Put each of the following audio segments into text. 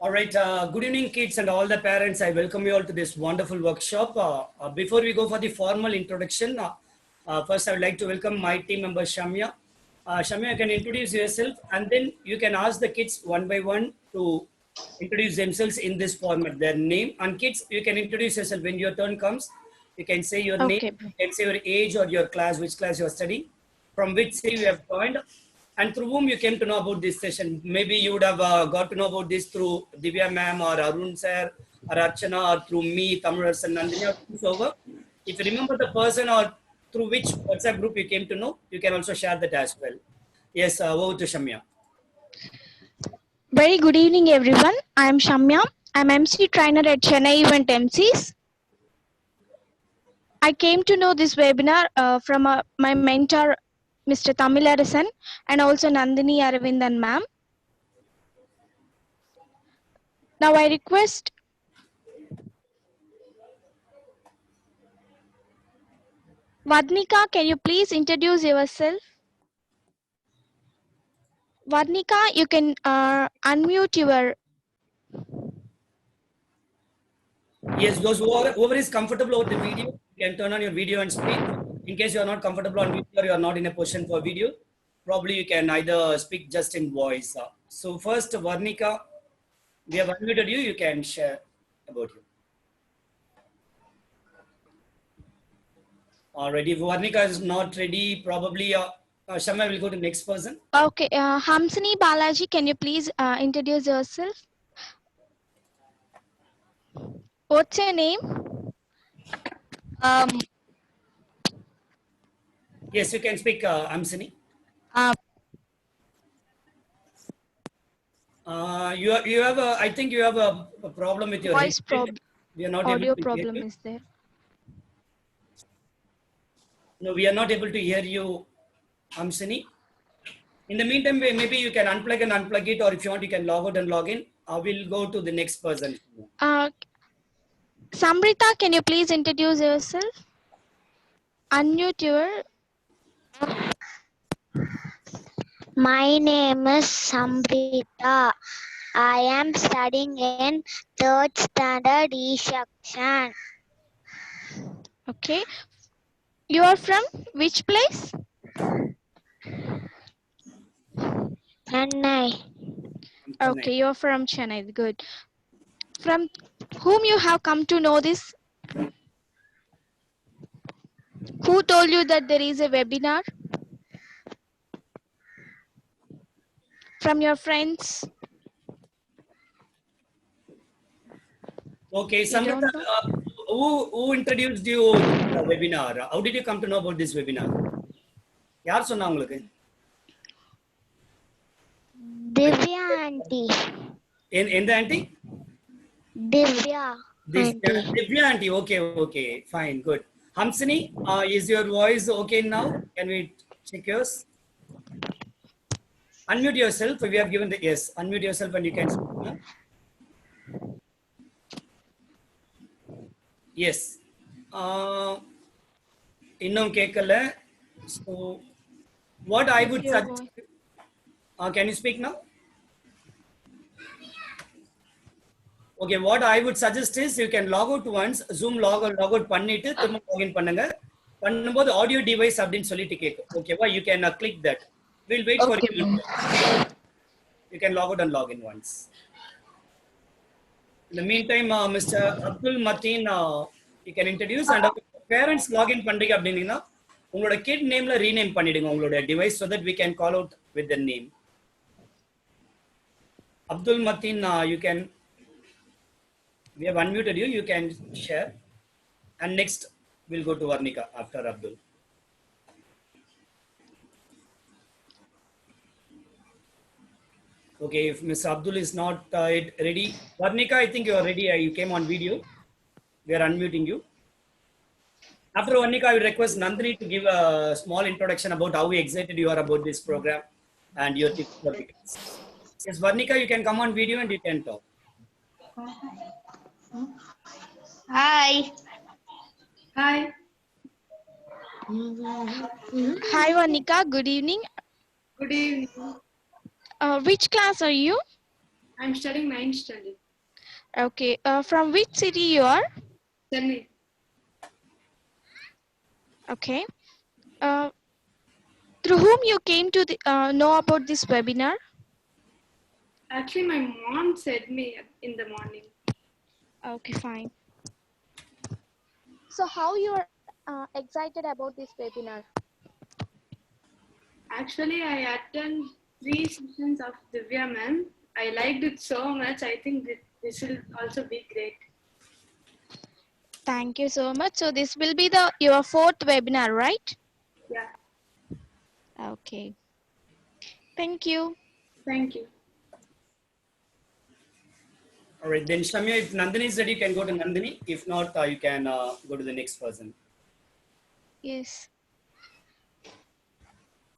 All right. Good evening, kids and all the parents. I welcome you all to this wonderful workshop. Before we go for the formal introduction, first I would like to welcome my team member Shamya. Shamya, you can introduce yourself and then you can ask the kids one by one to introduce themselves in this format, their name. And kids, you can introduce yourself when your turn comes. You can say your name, Okay. you can say your age or your class, which class you are studying, from which city you have joined, and through whom you came to know about this session. Maybe you would have got to know about this through Divya ma'am or Arun sir or Archana or through me, Tamil and Nandini or whosoever. If you remember the person or through which WhatsApp group you came to know, you can also share that as well. Yes, over to Shamya. Very good evening, everyone. I am Shamya. I'm MC trainer at Chennai Event MCs. I came to know this webinar from my mentor, Mr. Tamilarasan, and also Nandini Aravindan ma'am. Now I request Vadnika, can you please introduce yourself? Vadnika, you can unmute your... Yes, those whoever is comfortable over the video, you can turn on your video and speak. In case you are not comfortable on video or you are not in a position for video, probably you can either speak just in voice. So first, Varnika, we have unmuted you. You can share about you. Already, if Varnika is not ready, probably Shamya will go to the next person. Okay, Hamsini Balaji, can you please introduce yourself? What's your name? Yes, you can speak, Amsini. You have a, I think you have a problem with your Voice headset. problem. We are not Audio able to hear problem you. is there. No, we are not able to hear you, Amsini. In the meantime, maybe you can unplug and unplug it, or if you want, you can log out and log in. We'll go to the next person. Samrita, can you please introduce yourself? Unmute your... My name is Samrita. I am studying in 3rd standard E section. Okay. You are from which place? Chennai. Okay, you are from Chennai. Good. From whom you have come to know this? Who told you that there is a webinar? From your friends? Okay, Samrita, who introduced you to the webinar? How did you come to know about this webinar? Yaar sonna ungalku? Divya auntie. In the auntie? Divya auntie. Divya auntie. Okay, fine, good. Hamsini, is your voice okay now? Can we check yours? Unmute yourself. We have given the yes. Unmute yourself and you can speak now. Yes. Innum kekkala. So, what I would suggest. Can you speak now? Okay, what I would suggest is you can log out once, Zoom log out பண்ணிட்டு திரும்ப login பண்ணுங்க. பண்ணும்போது audio device அப்படின்னு சொல்லிட்டு கேட்கும். ஓகேவா? You can click that. We'll wait for you. You can log out and log in once. In the meantime, Mr. Abdul Mateen, you can introduce and parents login பண்றீங்க அப்படின்னா உங்களோட kid nameல rename பண்ணிடுங்க உங்களோட device so that we can call out with the name. Abdul Mateen, you can. We have unmuted you. You can share. And next, we'll go to Varnika after Abdul. Okay, if Mr. Abdul is not ready. Varnika, I think you are ready. You came on video. We are unmuting you. After Varnika, I will request Nandini to give a small introduction about how excited you are about this program and your tips for beginners. Yes, Varnika, you can come on video and you can talk. Hi. Hi. Hi, Vanika. Good evening. Good evening. Which class are you? I'm studying 9th standard. Okay. From which city you are? Chennai. Okay. Through whom you came to know about this webinar? Actually, my mom said me in the morning. Okay, fine. So how you are excited about this webinar? Actually, I attend 3 sessions of Divya ma'am. I liked it so much. I think this will also be great. Thank you so much. So this will be your fourth webinar, right? Yeah, Okay. Thank you. thank you. All right, then Shamya, if Nandini is ready, you can go to Nandini. If not, you can go to the next person. Yes.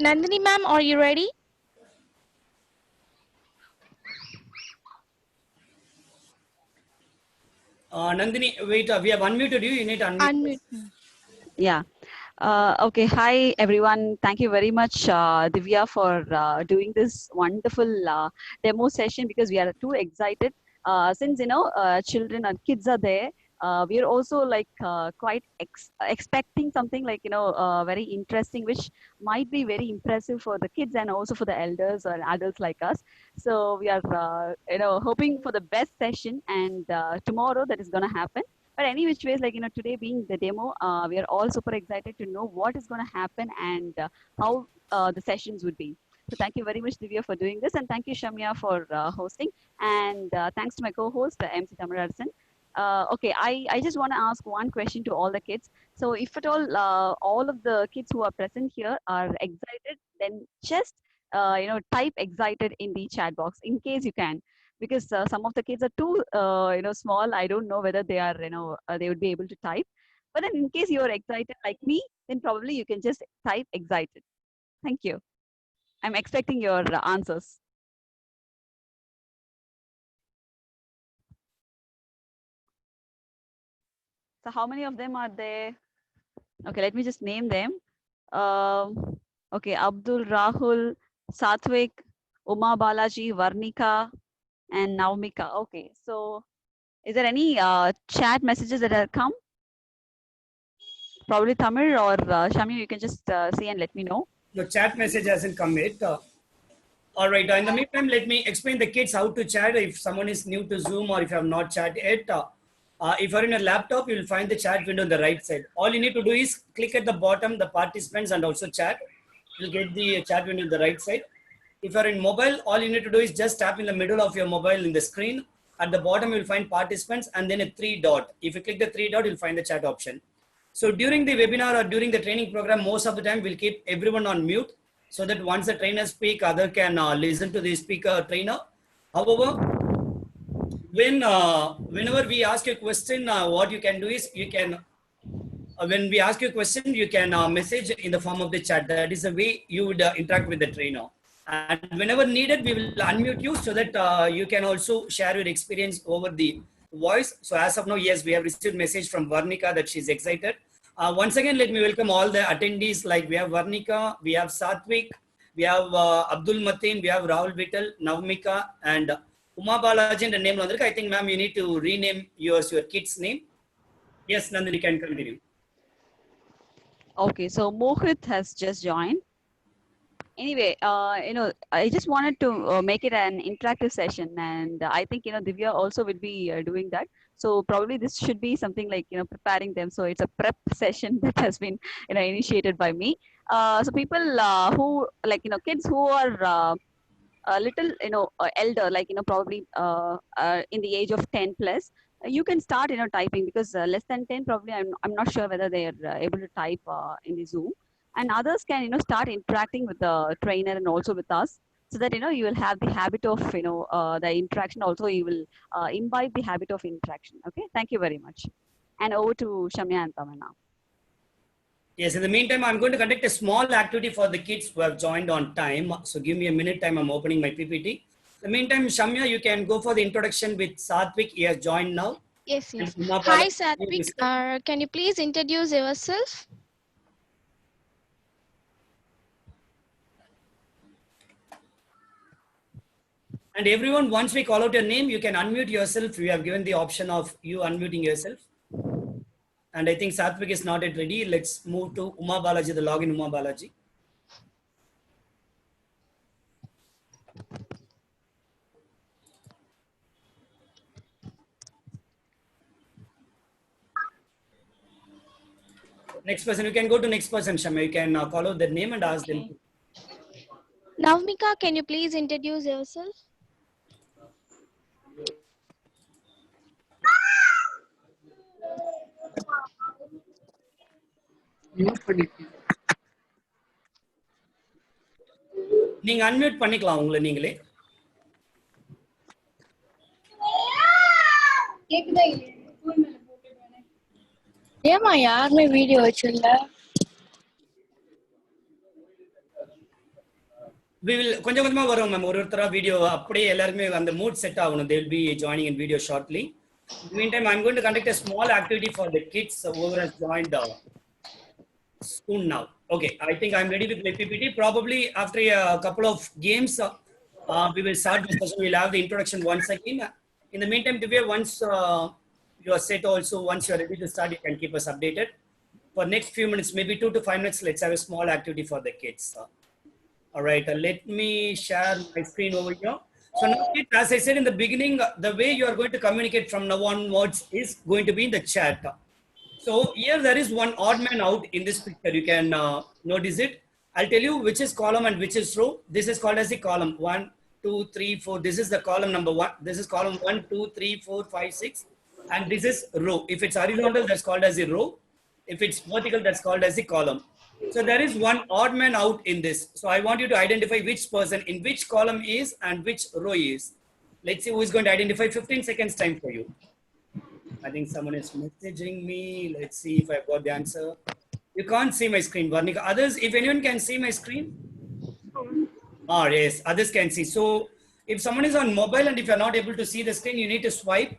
Nandini ma'am, are you ready? Nandini, wait, we have unmuted you. You need to unmute. Unmute. Yeah. Okay. Hi, everyone. Thank you very much, Divya, for doing this wonderful demo session because we are too excited. Since, children and kids are there, we are also like quite expecting something like, very interesting, which might be very impressive for the kids and also for the elders or adults like us. So we are, hoping for the best session, and tomorrow that is going to happen. But any which ways, like, today being the demo, we are all super excited to know what is going to happen and how the sessions would be. So thank you very much, Divya, for doing this. And thank you, Shamya, for hosting. And thanks to my co-host, MC Tamararasan. Okay, I just want to ask one question to all the kids. So if at all of the kids who are present here are excited, then just, type excited in the chat box in case you can, because some of the kids are too small. I don't know whether they are they would be able to type, but then in case you are excited like me, then probably you can just type excited. Thank you. I'm expecting your answers. So how many of them are there? Okay, let me just name them. Okay, Abdul, Rahul, Satvik, Uma Balaji, Varnika, and Naumika. Okay, so is there any chat messages that have come? Probably Tamil or Shami, you can just see and let me know. The chat message hasn't come yet. All right. In the meantime, let me explain the kids how to chat. If someone is new to Zoom or if you have not chatted yet, if you're in a laptop, you'll find the chat window on the right side. All you need to do is click at the bottom, the participants, and also chat. You'll get the chat window on the right side. If you're in mobile, all you need to do is just tap in the middle of your mobile in the screen. At the bottom, you'll find participants and then a 3 dot. If you click the 3 dot, you'll find the chat option. So during the webinar or during the training program, most of the time we'll keep everyone on mute so that once the trainer speak, other can listen to the speaker trainer. However, whenever we ask a question, what you can do is you can, when we ask you a question, you can message in the form of the chat. That is the way you would interact with the trainer. And whenever needed, we will unmute you so that you can also share your experience over the voice. So as of now, yes, we have received message from Varnika that she's excited. Once again, let me welcome all the attendees. Like we have Varnika, we have Satvik, we have Abdul Mateen, we have Rahul Vittal, Navmika, and Uma Balaji. And the name Nandrika. I think, ma'am, you need to rename your kid's name. Yes, Nandini can continue. Okay, so Mohit has just joined. Anyway, I just wanted to make it an interactive session, and I think Divya also will be doing that. So probably this should be something like preparing them. So it's a prep session that has been initiated by me. So people who like kids who are a little elder, like probably in the age of 10 plus, you can start typing, because less than 10 probably I'm not sure whether they are able to type in the Zoom, and others can start interacting with the trainer and also with us, so that you will have the habit of the interaction. Also you will imbibe the habit of interaction. Okay, thank you very much, and over to Shamya and Taman now. Yes, in the meantime, I'm going to conduct a small activity for the kids who have joined on time. So give me a minute time, I'm opening my PPT. In the meantime, Shamya, you can go for the introduction with Satvik. He has joined now. Yes, yes. Hi, Satvik. Can you please introduce yourself? And everyone, once we call out your name, you can unmute yourself. We have given the option of you unmuting yourself. And I think Satvik is not yet ready. Let's move to Uma Balaji, the login Uma Balaji. Next person, you can go to next person, Shamya. You can call out their name and ask them. Navmika, can you please introduce yourself? நீங்க unmute பண்ணிக்கலாம் உங்களை நீங்களே. ஏமா யாருமே video வச்சில்ல? We will கொஞ்சம் கொஞ்சமா வரும் ma'am. ஒருத்தரா வீடியோ அப்படியே எல்லாருமே அந்த மூட் செட் ஆகணும். They will be joining in video shortly. In the meantime, I'm going to conduct a small activity for the kids who has joined soon now. Okay, I think I'm ready with my PPT. Probably after a couple of games, we will start the session. We'll have the introduction once again. In the meantime, Divya, once you are set also, once you are ready to start, you can keep us updated. For next few minutes, maybe 2 to 5 minutes, let's have a small activity for the kids. All right, let me share my screen over here. So now, as I said in the beginning, the way you are going to communicate from now onwards is going to be in the chat. So here there is one odd man out in this picture. You can notice it. I'll tell you which is column and which is row. This is called as the column 1, 2, 3, 4. This is the column number 1. This is column 1, 2, 3, 4, 5, 6. And this is row. If it's horizontal, that's called as the row. If it's vertical, that's called as the column. So there is one odd man out in this. So I want you to identify which person in which column is and which row is. Let's see who is going to identify. 15 seconds time for you. I think someone is messaging me. Let's see if I've got the answer. You can't see my screen, Varnika. Others, if anyone can see my screen? Oh, yes, others can see. So if someone is on mobile and if you're not able to see the screen, you need to swipe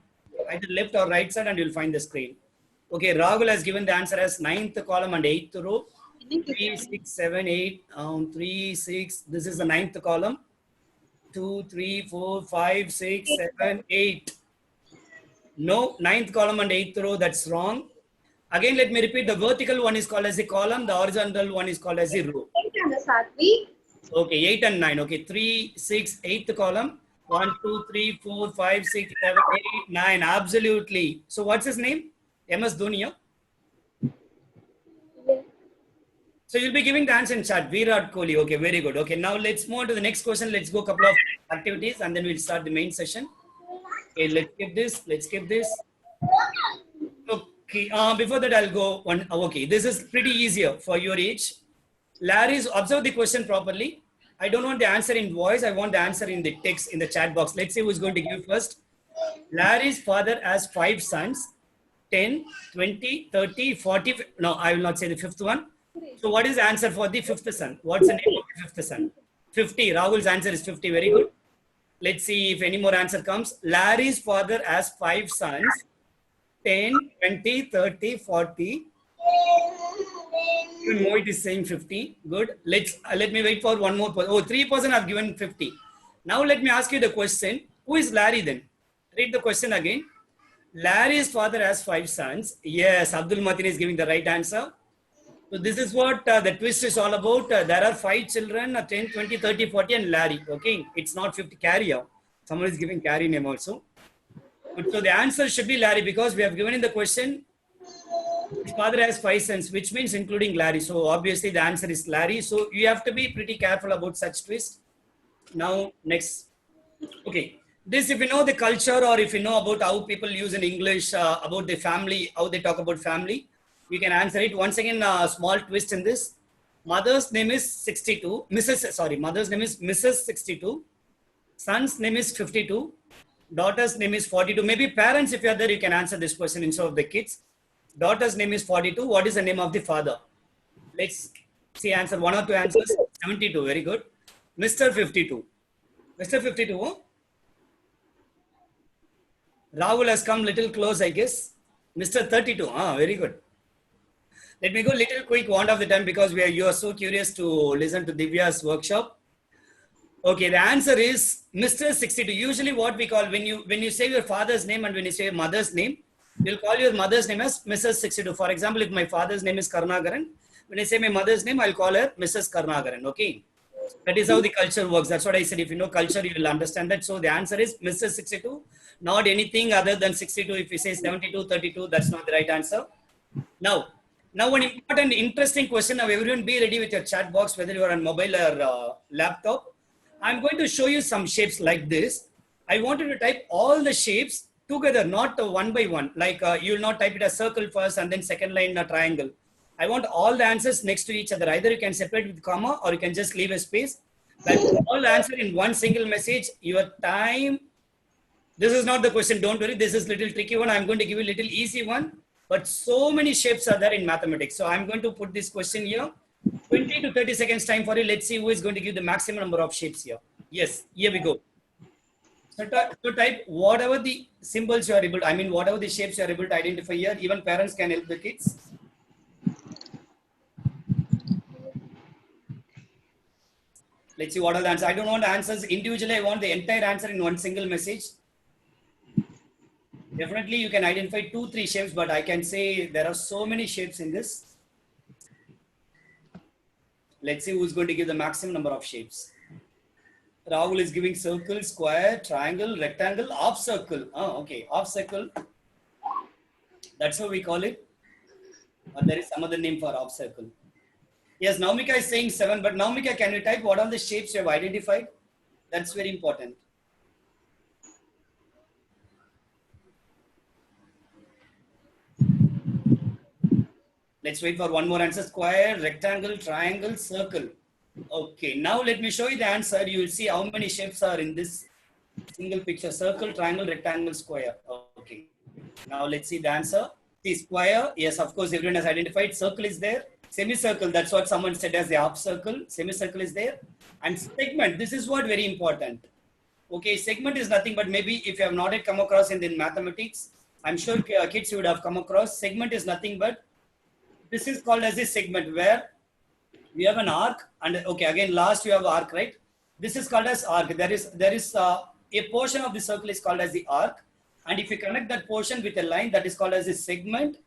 either left or right side and you'll find the screen. Okay, Rahul has given the answer as 9th column and 8th row. 3, 6, 7, 8, 3, 6. This is the 9th column. 2, 3, 4, 5, 6, 7, 8. No, 9th column and 8th row, that's wrong. Again, let me repeat. The vertical one is called as the column. The horizontal one is called as the row. Okay, 8 and 9. Okay, 3, 6, 8th column. 1, 2, 3, 4, 5, 6, 7, 8, 9. Absolutely. So what's his name? MS Dhoni. So you'll be giving the answer in chat. Virat Kohli. Okay, very good. Okay, now let's move on to the next question. Let's go a couple of activities and then we'll start the main session. Okay, let's skip this. Let's skip this. Okay, before that I'll go one. Okay, this is pretty easier for your age. Larry's, observe the question properly. I don't want the answer in voice. I want the answer in the text in the chat box. Let's see who's going to give first. Larry's father has 5 sons. 10, 20, 30, 40. No, I will not say the 5th one. So what is the answer for the 5th son? What's the name of the 5th son? 50. Rahul's answer is 50. Very good. Let's see if any more answer comes. Larry's father has 5 sons. 10, 20, 30, 40. Even Mohit is saying 50. Good. Let me wait for one more person. Oh, 3% have given 50. Now let me ask you the question. Who is Larry then? Read the question again. Larry's father has 5 sons. Yes, Abdul Matin is giving the right answer. So this is what the twist is all about. There are 5 children, 10, 20, 30, 40 and Larry. Okay, it's not 50 carrier. Someone is giving carry name also. But so the answer should be Larry because we have given in the question, his father has 5 sons, which means including Larry. So obviously the answer is Larry. So you have to be pretty careful about such twist. Now next. Okay, this if you know the culture or if you know about how people use in English about the family, how they talk about family, you can answer it. Once again, a small twist in this. Mother's name is 62. Mother's name is Mrs. 62. Son's name is 52. Daughter's name is 42. Maybe parents, if you are there, you can answer this question instead of the kids. Daughter's name is 42. What is the name of the father? Let's see answer. 1 or 2 answers. 72. Very good. Mr. 52. Mr. 52. Rahul has come little close, I guess. Mr. 32. Very good. Let me go little quick one of the time because you are so curious to listen to Divya's workshop. Okay, the answer is Mr. 62. Usually what we call when you say your father's name and when you say your mother's name, you'll call your mother's name as Mrs. 62. For example, if my father's name is Karnagaran, when I say my mother's name, I'll call her Mrs. Karnagaran. Okay. That is how the culture works. That's what I said. If you know culture, you will understand that. So the answer is Mrs. 62, not anything other than 62. If you say 72, 32, that's not the right answer. Now, now one important, interesting question. Now, everyone be ready with your chat box, whether you are on mobile or laptop. I'm going to show you some shapes like this. I want you to type all the shapes together, not one by one. Like you will not type it as circle first and then second line a triangle. I want all the answers next to each other. Either you can separate with comma or you can just leave a space. But all answer in one single message. Your time. This is not the question. Don't worry. This is little tricky one. I'm going to give you a little easy one. But so many shapes are there in mathematics. So I'm going to put this question here. 20 to 30 seconds time for you. Let's see who is going to give the maximum number of shapes here. Yes, here we go. So type whatever the symbols you are able to, I mean, whatever the shapes you are able to identify here. Even parents can help the kids. Let's see what are the answers. I don't want answers individually. I want the entire answer in one single message. Definitely you can identify 2-3 shapes, but I can say there are so many shapes in this. Let's see who's going to give the maximum number of shapes. Rahul is giving circle, square, triangle, rectangle, half circle. Oh, okay, half circle. That's how we call it. Or there is some other name for half circle. Yes, Naumika is saying 7, but Naumika, can you type what are the shapes you have identified? That's very important. Let's wait for one more answer. Square, rectangle, triangle, circle. Okay, now let me show you the answer. You will see how many shapes are in this single picture. Circle, triangle, rectangle, square. Okay, now let's see the answer. See, square, yes, of course, everyone has identified. Circle is there. Semicircle, that's what someone said as the half circle. Semicircle is there. And segment, this is what very important. Okay, segment is nothing but maybe if you have not yet come across in the mathematics, I'm sure kids would have come across. Segment is nothing but, this is called as a segment where we have an arc and okay, again, last you have arc, right? This is called as arc. There is a portion of the circle is called as the arc. And if you connect that portion with a line, that is called as a segment.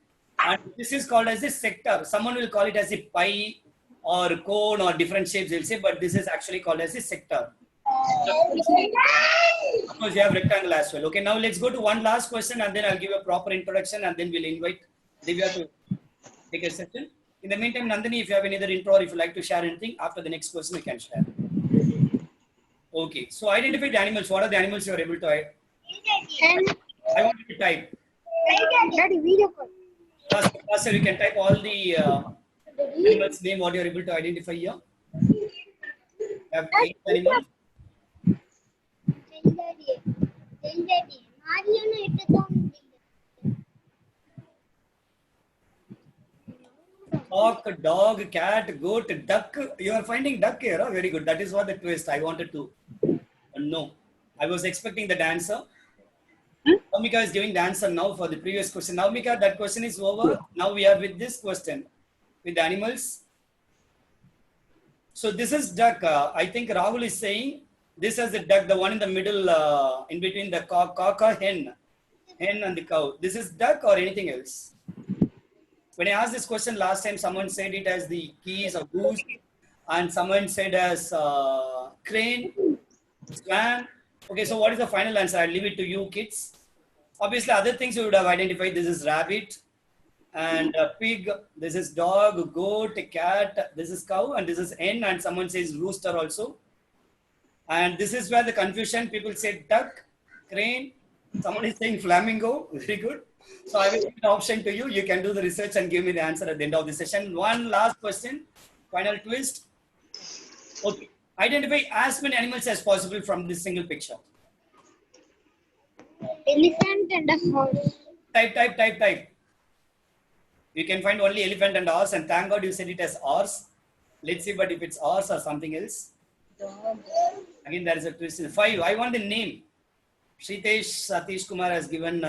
And this is called as a sector. Someone will call it as a pie or cone or different shapes, they'll say, but this is actually called as a sector. Of course, you have rectangle as well. Okay, now let's go to one last question and then I'll give a proper introduction and then we'll invite Divya to take a session. In the meantime, Nandini, if you have any other intro or if you like to share anything, after the next question, you can share. Okay, so identify the animals. What are the animals you are able to identify? I want you to type. Sir, you can type all the animals' name, what you are able to identify here. You have 8 animals. Hawk, dog, cat, goat, duck. You are finding duck here. Huh? Very good. That is what the twist I wanted to know. I was expecting the answer. Naumika is giving the answer now for the previous question. Naumika, that question is over. Now we are with this question with the animals. So this is duck. I think Rahul is saying this is the duck, the one in the middle, in between the cock or hen and the cow. This is duck or anything else? When I asked this question last time, someone said it as the keys or goose, and someone said as crane, swan. Okay, so what is the final answer? I'll leave it to you, kids. Obviously, other things you would have identified. This is rabbit and pig. This is dog, goat, cat. This is cow, and this is hen. And someone says rooster also. And this is where the confusion. People say duck, crane. Someone is saying flamingo. Very good. So I will give an option to you. You can do the research and give me the answer at the end of the session. One last question. Final twist. Okay. Identify as many animals as possible from this single picture. Elephant and a horse. Type. You can find only elephant and horse, and thank God you said it as horse. Let's see, but if it's horse or something else. Again, there is a twist. 5. I want the name. Shritesh Satish Kumar has given.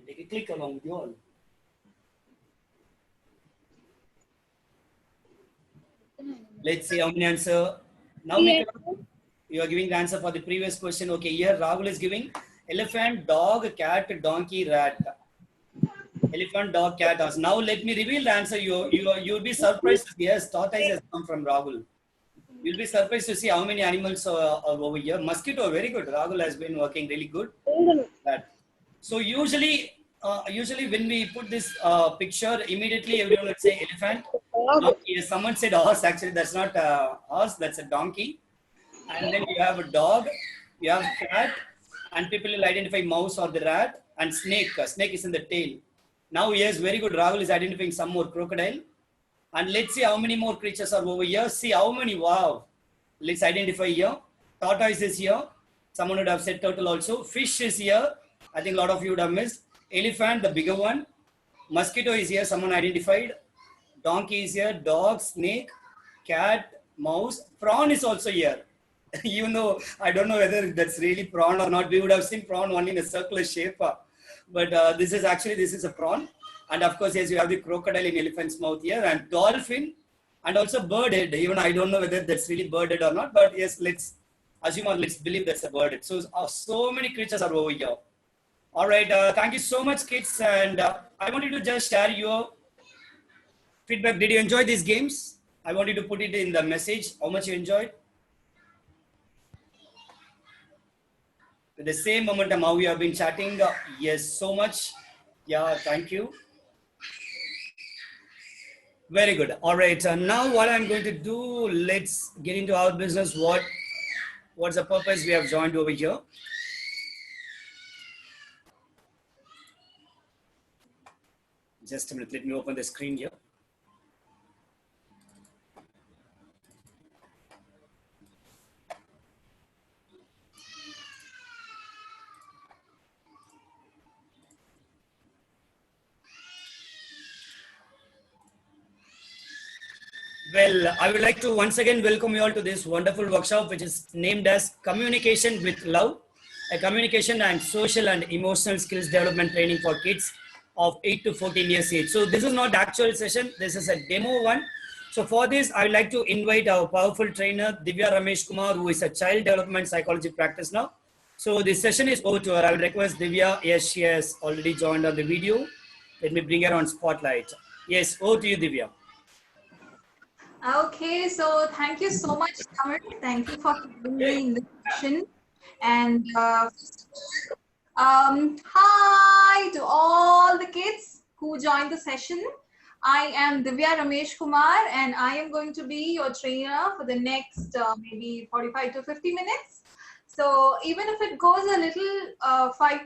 Take a click along with you all. Let's see how many answer. Now, Mika, you are giving the answer for the previous question. Okay, here Rahul is giving elephant, dog, cat, donkey, rat. Elephant, dog, cat, horse. Now let me reveal the answer. You'll be surprised. Yes, tortoise has come from Rahul. You'll be surprised to see how many animals are over here. Mosquito, very good. Rahul has been working really good. That. So usually when we put this picture, immediately everyone would say elephant. Donkey. Someone said horse. Actually, that's not a horse. That's a donkey. And then you have a dog. You have cat, and people will identify mouse or the rat and snake. Snake is in the tail. Now, yes, very good. Rahul is identifying some more crocodile. And let's see how many more creatures are over here. See how many. Wow. Let's identify here. Tortoise is here. Someone would have said turtle also. Fish is here. I think a lot of you would have missed. Elephant, the bigger one. Mosquito is here. Someone identified. Donkey is here. Dog, snake, cat, mouse. Prawn is also here. Even though I don't know whether that's really prawn or not. We would have seen prawn only in a circular shape. But this is a prawn. And of course, yes, you have the crocodile in elephant's mouth here, and dolphin, and also bird head. Even I don't know whether that's really bird head or not, but yes, let's assume or let's believe that's a bird head. So, so many creatures are over here. All right, thank you so much, kids. And I want you to just share your feedback. Did you enjoy these games? I want you to put it in the message, how much you enjoyed. With the same momentum, how we have been chatting. Yes, so much. Yeah, thank you. Very good. All right. Now what I'm going to do, let's get into our business. What's the purpose we have joined over here? Just a minute. Let me open the screen here. Well, I would like to once again welcome you all to this wonderful workshop, which is named as Communication with Love, a communication and social and emotional skills development training for kids of 8 to 14 years age. So this is not the actual session. This is a demo one. So for this, I would like to invite our powerful trainer, Divya Ramesh Kumar, who is a child development psychology practice now. So this session is over to her. I will request Divya. Yes, she has already joined on the video. Let me bring her on spotlight. Yes, over to you, Divya. Okay, so thank you so much, Tamil. Thank you for having me in the session. And hi to all the kids who joined the session. I am Divya Ramesh Kumar, and I am going to be your trainer for the next maybe 45 to 50 minutes. So even if it goes a little 5